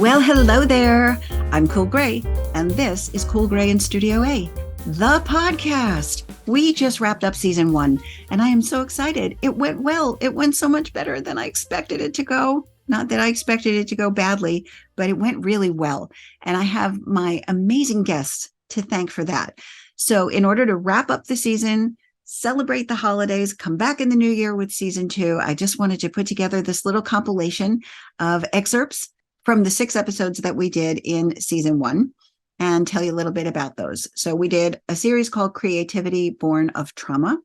Well, hello there. I'm Cool Gray, and this is Cool Gray in Studio A, the podcast. We just wrapped up season 1, and I am so excited. It went well. It went so much better than I expected it to go. Not that I expected it to go badly, but it went really well. And I have my amazing guests to thank for that. So in order to wrap up the season, celebrate the holidays, come back in the new year with season 2, I just wanted to put together this little compilation of excerpts from the 6 episodes that we did in season 1 and tell you a little bit about those. So we did a series called Creativity Born of Trauma,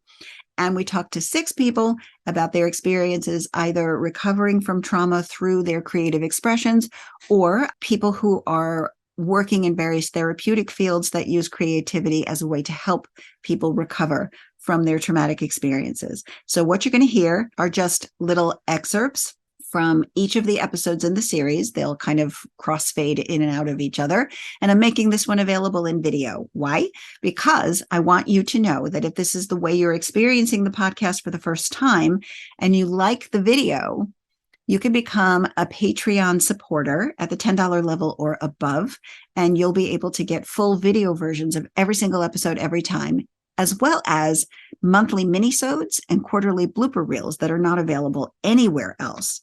and we talked to 6 people about their experiences, either recovering from trauma through their creative expressions or people who are working in various therapeutic fields that use creativity as a way to help people recover from their traumatic experiences. So what you're going to hear are just little excerpts from each of the episodes in the series. They'll kind of crossfade in and out of each other. And I'm making this one available in video. Why? Because I want you to know that if this is the way you're experiencing the podcast for the first time and you like the video, you can become a Patreon supporter at the $10 level or above, and you'll be able to get full video versions of every single episode every time, as well as monthly minisodes and quarterly blooper reels that are not available anywhere else.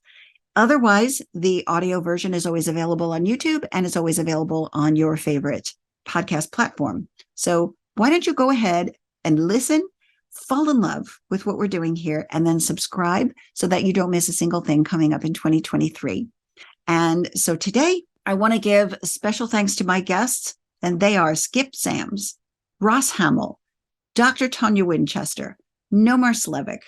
Otherwise, the audio version is always available on YouTube and it's always available on your favorite podcast platform. So why don't you go ahead and listen, fall in love with what we're doing here, and then subscribe so that you don't miss a single thing coming up in 2023. And so today, I want to give special thanks to my guests, and they are Skip Sams, Ross Hamil, Dr. Tonya Winchester, Nomar Slevik,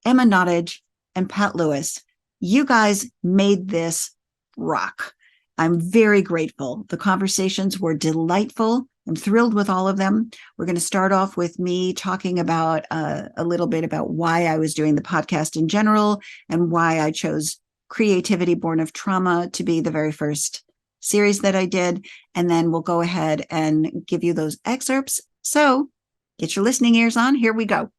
Emma Nottage, and Pat Lewis. You guys made this rock. I'm very grateful. The conversations were delightful. I'm thrilled with all of them. We're going to start off with me talking about a little bit about why I was doing the podcast in general and why I chose Creativity Born of Trauma to be the very first series that I did. And then we'll go ahead and give you those excerpts. So get your listening ears on. Here we go.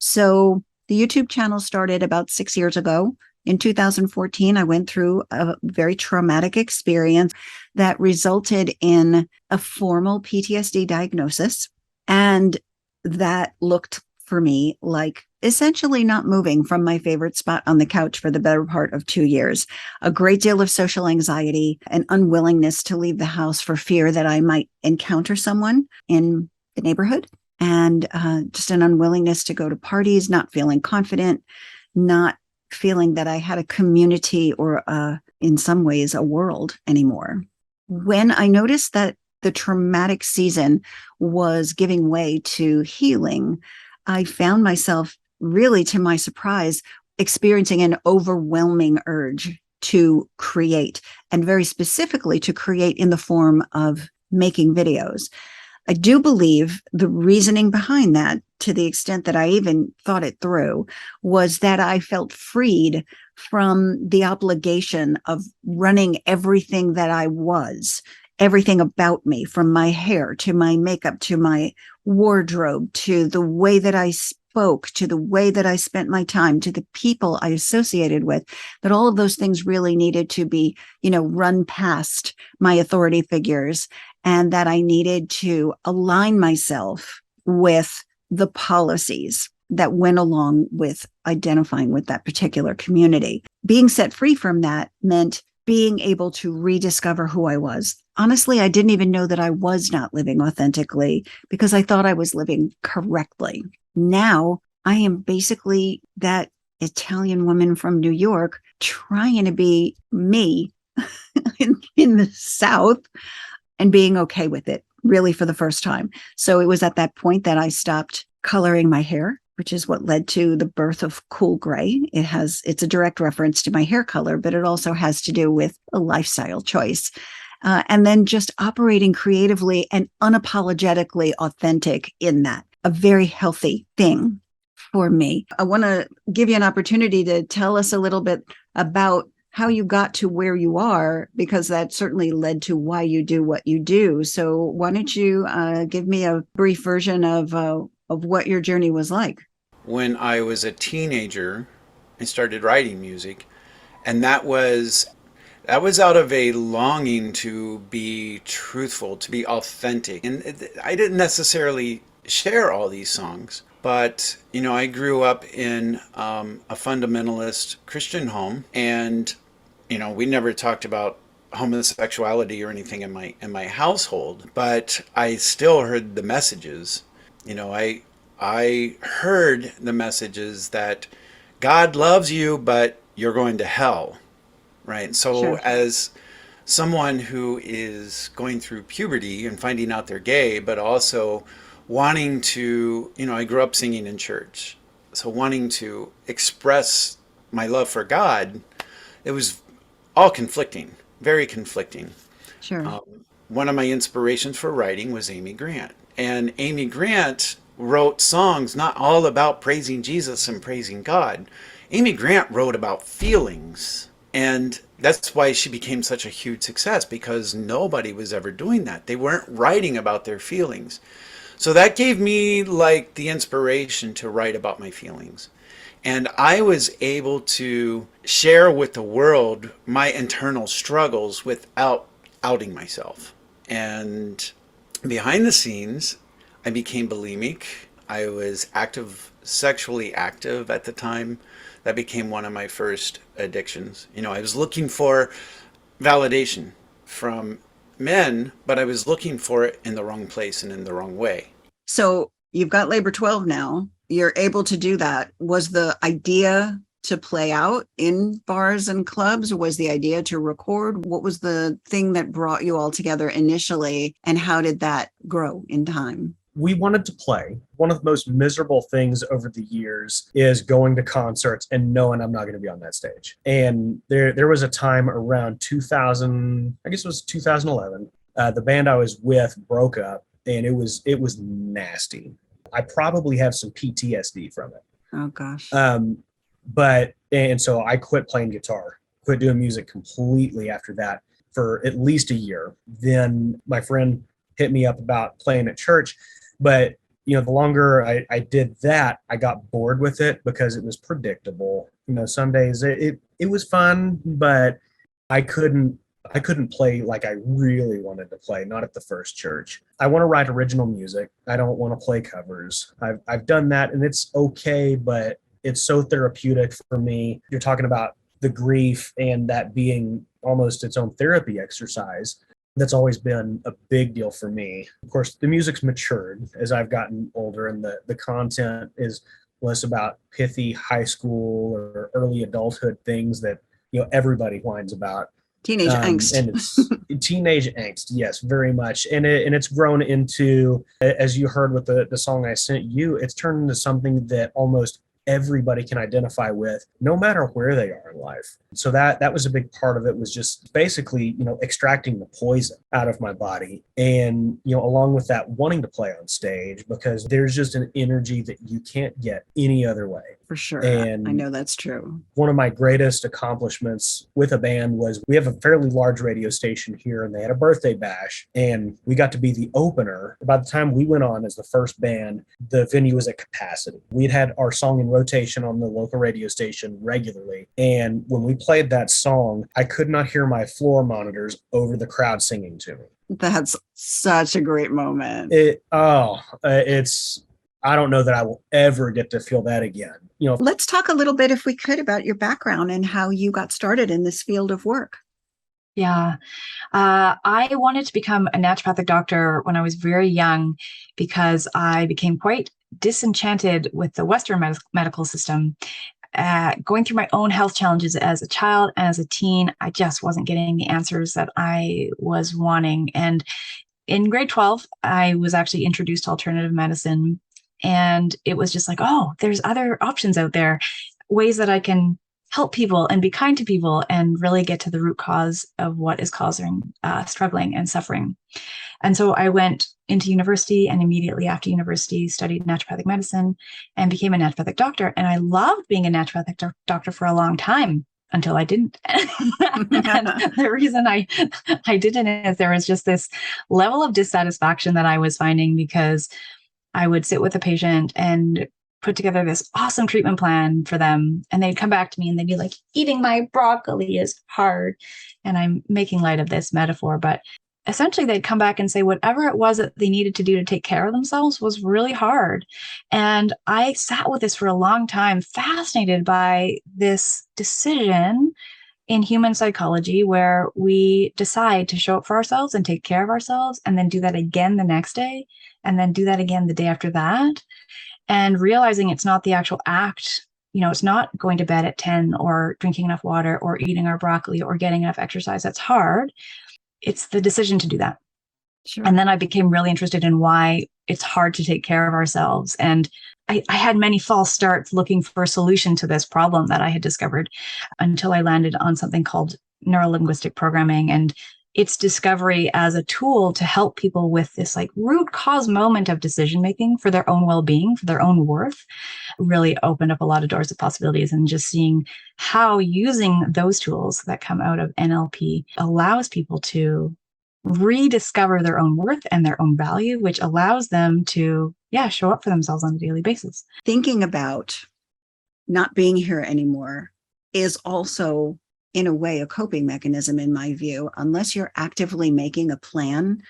So the YouTube channel started about 6 years ago. In 2014, I went through a very traumatic experience that resulted in a formal PTSD diagnosis. And that looked for me like essentially not moving from my favorite spot on the couch for the better part of 2 years. A great deal of social anxiety, an unwillingness to leave the house for fear that I might encounter someone in the neighborhood, and just an unwillingness to go to parties, not feeling confident, not feeling that I had a community or in some ways a world anymore. When I noticed that the traumatic season was giving way to healing, I found myself, really to my surprise, experiencing an overwhelming urge to create, and very specifically to create in the form of making videos. I do believe the reasoning behind that, to the extent that I even thought it through, was that I felt freed from the obligation of running everything that I was, everything about me, from my hair to my makeup to my wardrobe to the way that I spoke, to the way that I spent my time, to the people I associated with, that all of those things really needed to be, run past my authority figures, and that I needed to align myself with the policies that went along with identifying with that particular community. Being set free from that meant being able to rediscover who I was. Honestly, I didn't even know that I was not living authentically because I thought I was living correctly. Now I am basically that Italian woman from New York trying to be me in the South and being okay with it, really, for the first time. So it was at that point that I stopped coloring my hair, which is what led to the birth of Cool Gray. It's a direct reference to my hair color, but it also has to do with a lifestyle choice. And then just operating creatively and unapologetically authentic in that, a very healthy thing for me. I want to give you an opportunity to tell us a little bit about how you got to where you are, because that certainly led to why you do what you do. So why don't you give me a brief version of what your journey was like? When I was a teenager, I started writing music, and that was That was out of a longing to be truthful, to be authentic. And I didn't necessarily share all these songs, but, I grew up in a fundamentalist Christian home, and, we never talked about homosexuality or anything in my household, but I still heard the messages. I heard the messages that God loves you, but you're going to hell, right? So Sure. as someone who is going through puberty and finding out they're gay, but also wanting to, I grew up singing in church. So wanting to express my love for God, it was all conflicting, very conflicting. Sure. One of my inspirations for writing was Amy Grant. And Amy Grant wrote songs not all about praising Jesus and praising God. Amy Grant wrote about feelings. And that's why she became such a huge success, because nobody was ever doing that. They weren't writing about their feelings. So that gave me like the inspiration to write about my feelings. And I was able to share with the world my internal struggles without outing myself. And behind the scenes, I became bulimic. I was sexually active at the time. That became one of my first addictions. I was looking for validation from men, but I was looking for it in the wrong place and in the wrong way. So you've got Labor 12 now. You're able to do that. Was the idea to play out in bars and clubs? Was the idea to record? What was the thing that brought you all together initially? And how did that grow in time? We wanted to play. One of the most miserable things over the years is going to concerts and knowing I'm not going to be on that stage. And there was a time around 2000, I guess it was 2011. The band I was with broke up, and it was nasty. I probably have some PTSD from it. Oh, gosh. And so I quit playing guitar, quit doing music completely after that for at least a year. Then my friend hit me up about playing at church. But, the longer I did that, I got bored with it because it was predictable. Some days it was fun, but I couldn't play like I really wanted to play, not at the first church. I want to write original music. I don't want to play covers. I've done that, and it's okay, but it's so therapeutic for me. You're talking about the grief and that being almost its own therapy exercise. That's always been a big deal for me. Of course, the music's matured as I've gotten older, and the content is less about pithy high school or early adulthood things that everybody whines about. Teenage angst. And it's teenage angst, yes, very much. And it's grown into, as you heard with the song I sent you, it's turned into something that almost everybody can identify with, no matter where they are in life. So that was a big part of it, was just basically, extracting the poison out of my body. And, along with that, wanting to play on stage, because there's just an energy that you can't get any other way. For sure. And I know that's true. One of my greatest accomplishments with a band was, we have a fairly large radio station here, and they had a birthday bash, and we got to be the opener. By the time we went on as the first band, the venue was at capacity. We'd had our song in rotation on the local radio station regularly. And when we played that song, I could not hear my floor monitors over the crowd singing to me. That's such a great moment. I don't know that I will ever get to feel that again. Let's talk a little bit, if we could, about your background and how you got started in this field of work. Yeah. I wanted to become a naturopathic doctor when I was very young, because I became quite disenchanted with the Western medical system. Going through my own health challenges as a child and as a teen, I just wasn't getting the answers that I was wanting. And in grade 12, I was actually introduced to alternative medicine. And it was just like, oh, there's other options out there, ways that I can help people and be kind to people and really get to the root cause of what is causing struggling and suffering. And so I went into university, and immediately after university studied naturopathic medicine and became a naturopathic doctor. And I loved being a naturopathic doctor for a long time, until I didn't. And the reason I didn't is there was just this level of dissatisfaction that I was finding, because I would sit with a patient and put together this awesome treatment plan for them. And they'd come back to me and they'd be like, eating my broccoli is hard. And I'm making light of this metaphor, but essentially they'd come back and say whatever it was that they needed to do to take care of themselves was really hard. And I sat with this for a long time, fascinated by this decision in human psychology where we decide to show up for ourselves and take care of ourselves and then do that again the next day and then do that again the day after that. And realizing it's not the actual act, it's not going to bed at 10 or drinking enough water or eating our broccoli or getting enough exercise. That's hard. It's the decision to do that. Sure. And then I became really interested in why it's hard to take care of ourselves. And I had many false starts looking for a solution to this problem that I had discovered until I landed on something called neurolinguistic programming and its discovery as a tool to help people with this like root cause moment of decision making for their own well-being, for their own worth, really opened up a lot of doors of possibilities. And just seeing how using those tools that come out of NLP allows people to rediscover their own worth and their own value, which allows them to, show up for themselves on a daily basis. Thinking about not being here anymore is also, in a way, a coping mechanism, in my view. Unless you're actively making a plan,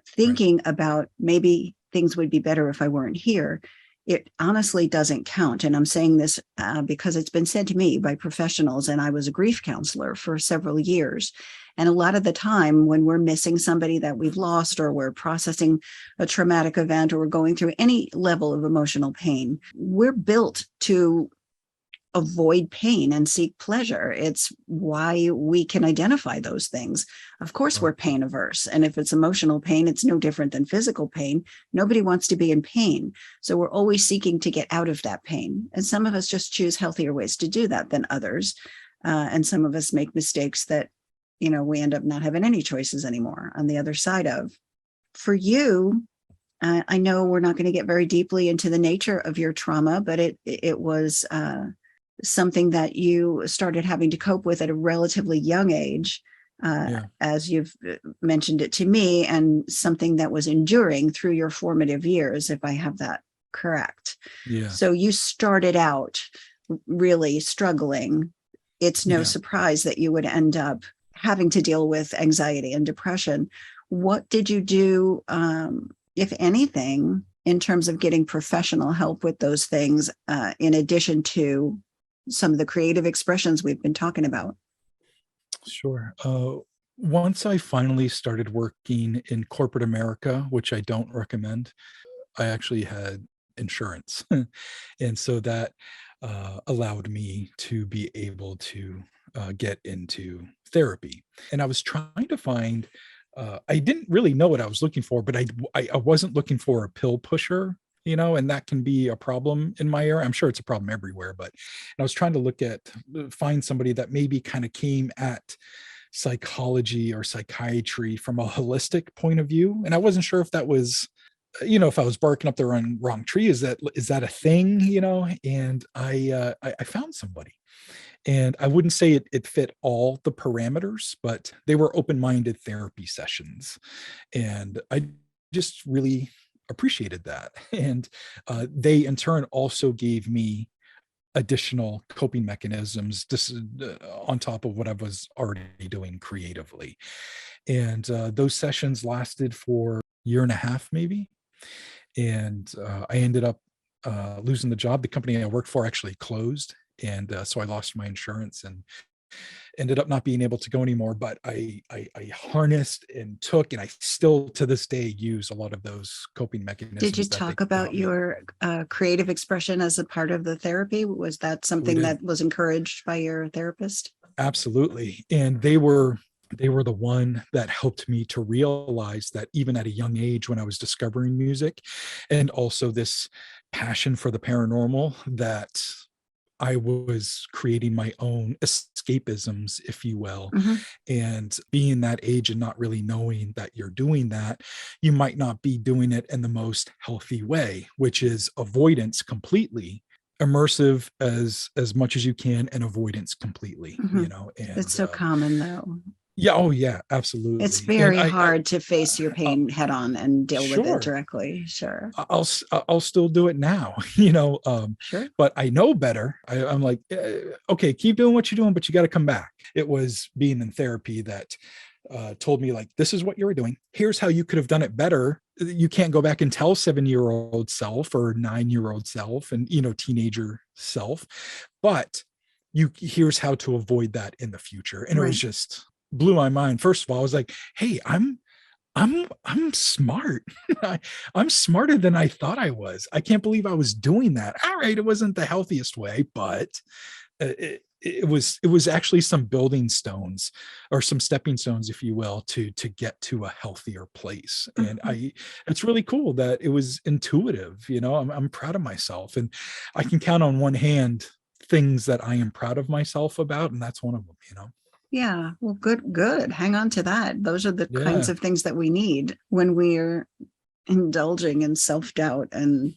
thinking about maybe things would be better if I weren't here, it honestly doesn't count. And I'm saying this because it's been said to me by professionals, and I was a grief counselor for several years. And a lot of the time when we're missing somebody that we've lost, or we're processing a traumatic event, or we're going through any level of emotional pain, we're built to avoid pain and seek pleasure. It's why we can identify those things. Of course, we're pain averse. And if it's emotional pain, it's no different than physical pain. Nobody wants to be in pain. So we're always seeking to get out of that pain. And some of us just choose healthier ways to do that than others. And some of us make mistakes that, we end up not having any choices anymore on the other side of. For you, I know we're not going to get very deeply into the nature of your trauma, but it was something that you started having to cope with at a relatively young age, as you've mentioned it to me, and something that was enduring through your formative years, if I have that correct. Yeah. So you started out really struggling. It's no surprise that you would end up having to deal with anxiety and depression. What did you do, if anything, in terms of getting professional help with those things, in addition to some of the creative expressions we've been talking about? Sure. Once I finally started working in corporate America, which I don't recommend, I actually had insurance. And so that allowed me to be able to get into therapy. And I was trying to find, I didn't really know what I was looking for, but I wasn't looking for a pill pusher, and that can be a problem in my area. I'm sure it's a problem everywhere, but I was trying to find somebody that maybe kind of came at psychology or psychiatry from a holistic point of view. And I wasn't sure if that was, if I was barking up the wrong tree. Is that a thing, and I found somebody. And I wouldn't say it fit all the parameters, but they were open-minded therapy sessions. And I just really appreciated that. And they in turn also gave me additional coping mechanisms on top of what I was already doing creatively. And those sessions lasted for a year and a half, maybe. And I ended up losing the job. The company I worked for actually closed. And so I lost my insurance and ended up not being able to go anymore. But I harnessed and took, and I still to this day use a lot of those coping mechanisms. Did you talk about your creative expression as a part of the therapy? Was that something that was encouraged by your therapist? Absolutely. And they were the one that helped me to realize that even at a young age, when I was discovering music and also this passion for the paranormal, that I was creating my own escapisms, if you will. Mm-hmm. And being that age and not really knowing that you're doing that, you might not be doing it in the most healthy way, which is avoidance completely, immersive as much as you can, and avoidance completely. Mm-hmm. And it's so common though. Yeah. Oh, yeah. Absolutely. It's And very hard to face your uh, pain head on and deal with it sure. directly. Sure. I'll still do it now, Sure. but I know better. I'm like, okay, keep doing what you're doing, but you got to come back. It was being in therapy that told me, like, this is what you were doing. Here's how you could have done it better. You can't go back and tell 7-year-old self or 9-year-old self and, teenager self, but here's how to avoid that in the future. And it was Right. just blew my mind. First of all, I was like, hey, I'm smart. I'm smarter than I thought I was. I can't believe I was doing that. All right, it wasn't the healthiest way, but it was actually some building stones or some stepping stones, if you will, to get to a healthier place. And it's really cool that it was intuitive. I'm proud of myself, and I can count on one hand things that I am proud of myself about, and that's one of them. Yeah. Well, good. Hang on to that. Those are the kinds Yeah. of things that we need when we're indulging in self-doubt, and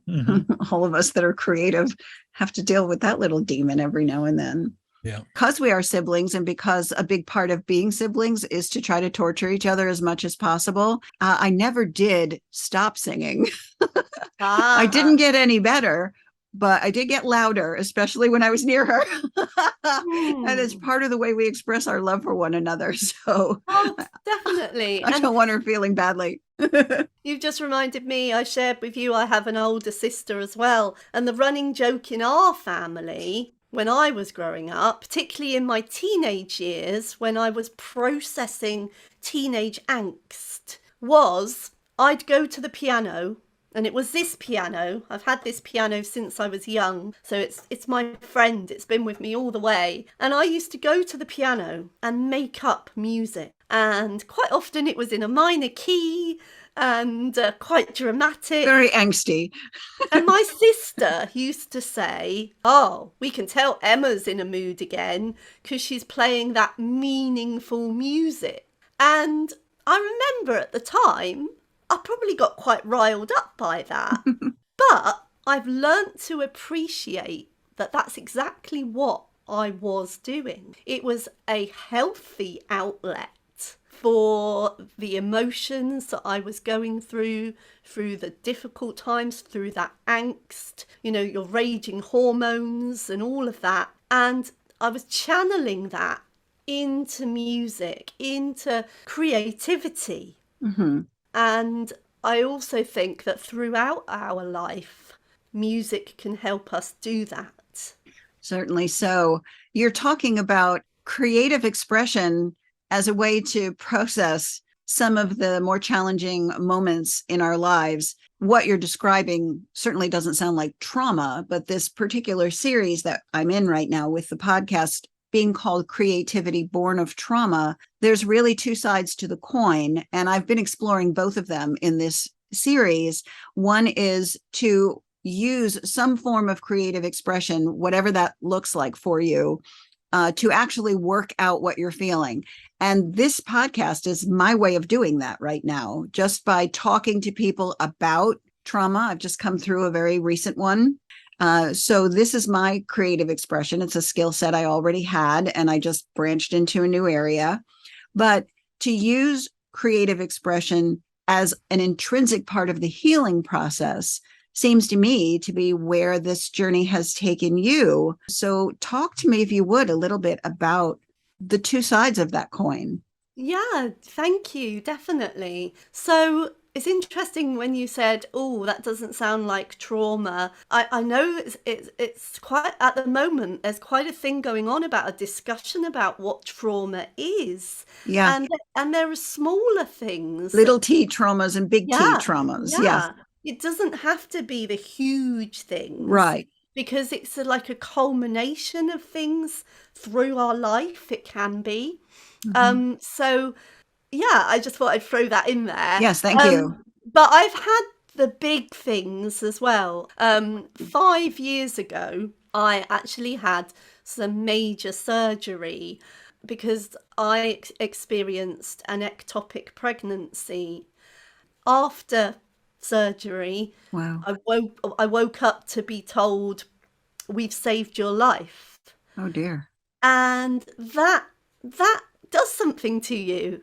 Mhm. all of us that are creative have to deal with that little demon every now and then. Yeah. Because we are siblings, and because a big part of being siblings is to try to torture each other as much as possible, I never did stop singing. I didn't get any better, but I did get louder, especially when I was near her. And it's part of the way we express our love for one another. So Oh, definitely. I And don't want her feeling badly. you've just reminded me, I shared with you, I have an older sister as well. And the running joke in our family when I was growing up, particularly in my teenage years, when I was processing teenage angst, was I'd go to the piano. And it was this piano. I've had this piano since I was young. So it's my friend. It's been with me all the way. And I used to go to the piano and make up music. And quite often it was in a minor key and quite dramatic. Very angsty. And my sister used to say, oh, we can tell Emma's in a mood again because she's playing that meaningful music. And I remember at the time, I probably got quite riled up by that. But I've learnt to appreciate that that's exactly what I was doing. It was a healthy outlet for the emotions that I was going through the difficult times, through that angst, your raging hormones and all of that. And I was channeling that into music, into creativity. Mm-hmm. And I also think that throughout our life, music can help us do that. Certainly so. You're talking about creative expression as a way to process some of the more challenging moments in our lives. What you're describing certainly doesn't sound like trauma, but this particular series that I'm in right now with the podcast being called Creativity Born of Trauma, there's really two sides to the coin. And I've been exploring both of them in this series. One is to use some form of creative expression, whatever that looks like for you, to actually work out what you're feeling. And this podcast is my way of doing that right now, just by talking to people about trauma. I've just come through a very recent one. So this is my creative expression. It's a skill set I already had, and I just branched into a new area. But to use creative expression as an intrinsic part of the healing process seems to me to be where this journey has taken you. So talk to me, if you would, a little bit about the two sides of that coin. Yeah, thank you, definitely. So it's interesting when you said, oh, that doesn't sound like trauma. I know it's quite, at the moment, there's quite a thing going on about a discussion about what trauma is. Yeah. And there are smaller things. Little T traumas and big T traumas. Yeah. It doesn't have to be the huge things. Right. Because it's like a culmination of things through our life. It can be. Mm-hmm. So, yeah, I just thought I'd throw that in there. Yes, thank you. But I've had the big things as well. 5 years ago, I actually had some major surgery because I experienced an ectopic pregnancy. After surgery, wow, I woke up to be told, we've saved your life. Oh dear. And that does something to you,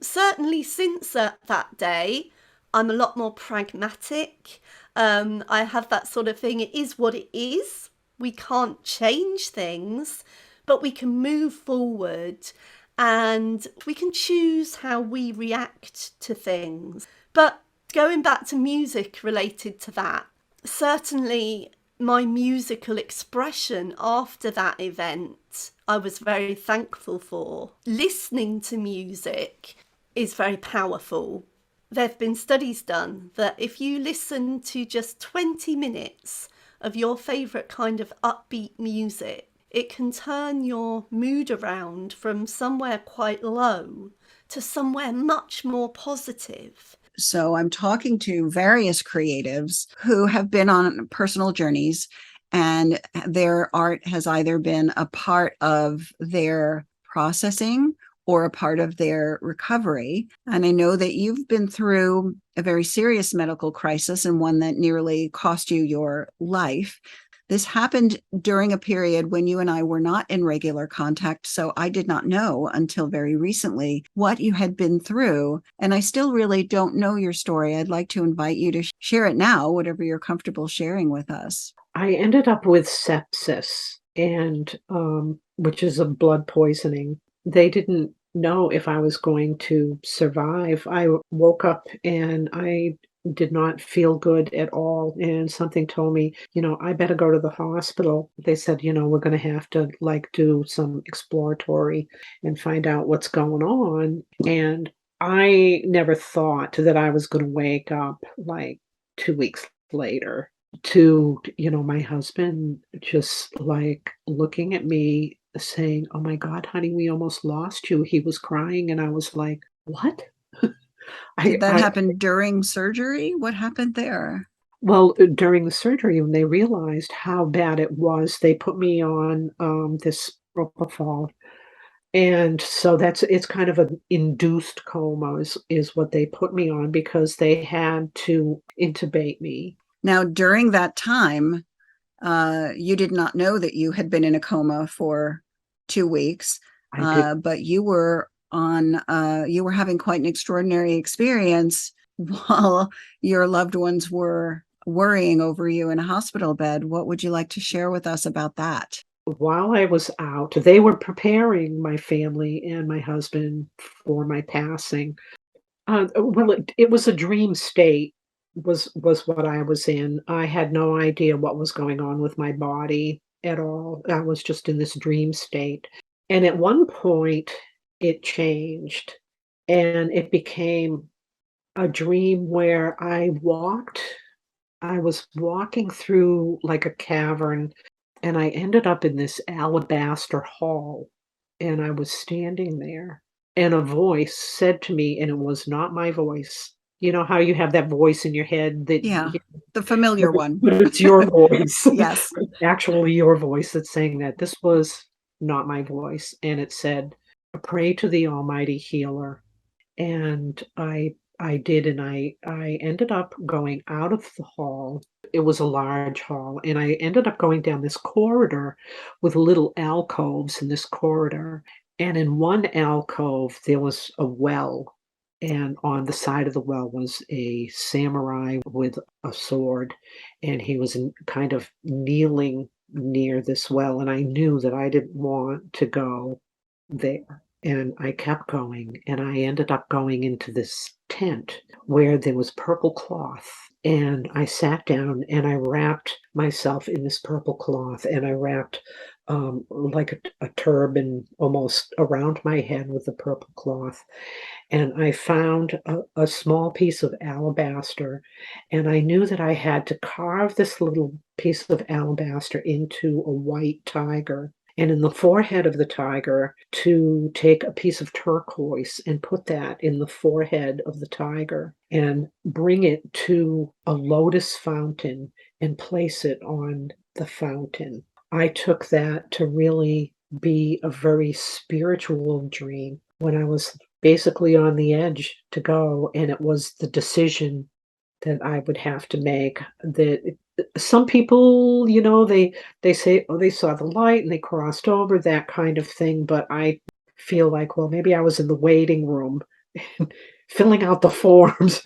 certainly since that day, I'm a lot more pragmatic. I have that sort of thing. It is what it is. We can't change things, but we can move forward and we can choose how we react to things. But going back to music related to that, certainly my musical expression after that event, I was very thankful for. Listening to music is very powerful. There have been studies done that if you listen to just 20 minutes of your favourite kind of upbeat music, it can turn your mood around from somewhere quite low to somewhere much more positive. So I'm talking to various creatives who have been on personal journeys, and their art has either been a part of their processing or a part of their recovery. And I know that you've been through a very serious medical crisis, and one that nearly cost you your life. This happened during a period when you and I were not in regular contact, so I did not know until very recently what you had been through, and I still really don't know your story. I'd like to invite you to share it now, whatever you're comfortable sharing with us. I ended up with sepsis, and which is a blood poisoning. They didn't know if I was going to survive. I woke up and I did not feel good at all, and something told me, I better go to the hospital. They said, we're going to have to do some exploratory and find out what's going on. And I never thought that I was going to wake up 2 weeks later to, my husband just looking at me saying, "Oh my God, honey, we almost lost you." He was crying and I was like, "What?" Did that happen during surgery? What happened there? Well, during the surgery, when they realized how bad it was, they put me on this propofol. And so it's kind of an induced coma is what they put me on, because they had to intubate me. Now, during that time, you did not know that you had been in a coma for 2 weeks, but you were having quite an extraordinary experience while your loved ones were worrying over you in a hospital bed. What would you like to share with us about that? While I was out, they were preparing my family and my husband for my passing. Well, it was a dream state, was what I was in. I had no idea what was going on with my body at all. I was just in this dream state. And at one point, it changed, and it became a dream where I was walking through a cavern, and I ended up in this alabaster hall, and I was standing there, and a voice said to me, and it was not my voice. You know how you have that voice in your head that Yeah, the familiar one. but it's your voice. Yes. Actually your voice that's saying that. This was not my voice, and it said, "Pray to the Almighty Healer." And I did, and I ended up going out of the hall. It was a large hall, and I ended up going down this corridor with little alcoves in this corridor. And in one alcove, there was a well, and on the side of the well was a samurai with a sword, and he was kind of kneeling near this well, and I knew that I didn't want to go there. And I kept going, and I ended up going into this tent where there was purple cloth. And I sat down and I wrapped myself in this purple cloth, and I wrapped a turban almost around my head with the purple cloth. And I found a small piece of alabaster, and I knew that I had to carve this little piece of alabaster into a white tiger, and in the forehead of the tiger to take a piece of turquoise and put that in the forehead of the tiger and bring it to a lotus fountain and place it on the fountain. I took that to really be a very spiritual dream when I was basically on the edge to go, and it was the decision that I would have to make. That some people, they say, oh, they saw the light and they crossed over, that kind of thing, but I feel like, well, maybe I was in the waiting room filling out the forms.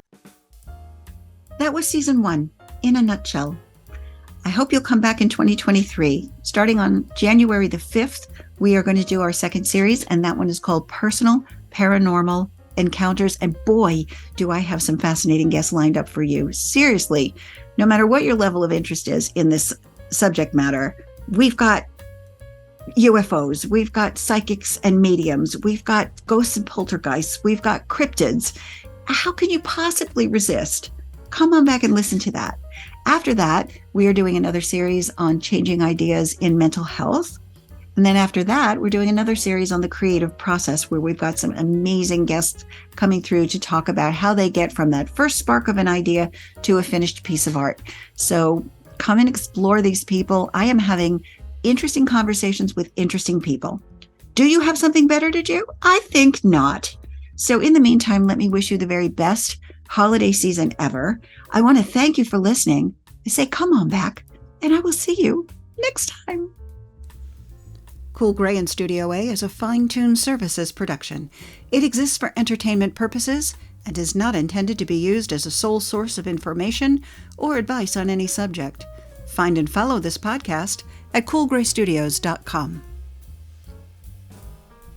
That was season 1 in a nutshell. I hope you'll come back in 2023. Starting on January the 5th, we are going to do our second series, and that one is called Personal Paranormal Encounters. And boy, do I have some fascinating guests lined up for you. Seriously, no matter what your level of interest is in this subject matter, we've got UFOs, we've got psychics and mediums, we've got ghosts and poltergeists, we've got cryptids. How can you possibly resist? Come on back and listen to that. After that, we are doing another series on changing ideas in mental health. And then after that, we're doing another series on the creative process, where we've got some amazing guests coming through to talk about how they get from that first spark of an idea to a finished piece of art. So come and explore these people. I am having interesting conversations with interesting people. Do you have something better to do? I think not. So in the meantime, let me wish you the very best holiday season ever. I want to thank you for listening. I say, come on back, and I will see you next time. Cool Gray in Studio A is a Fine-Tune Services production. It exists for entertainment purposes and is not intended to be used as a sole source of information or advice on any subject. Find and follow this podcast at coolgraystudios.com.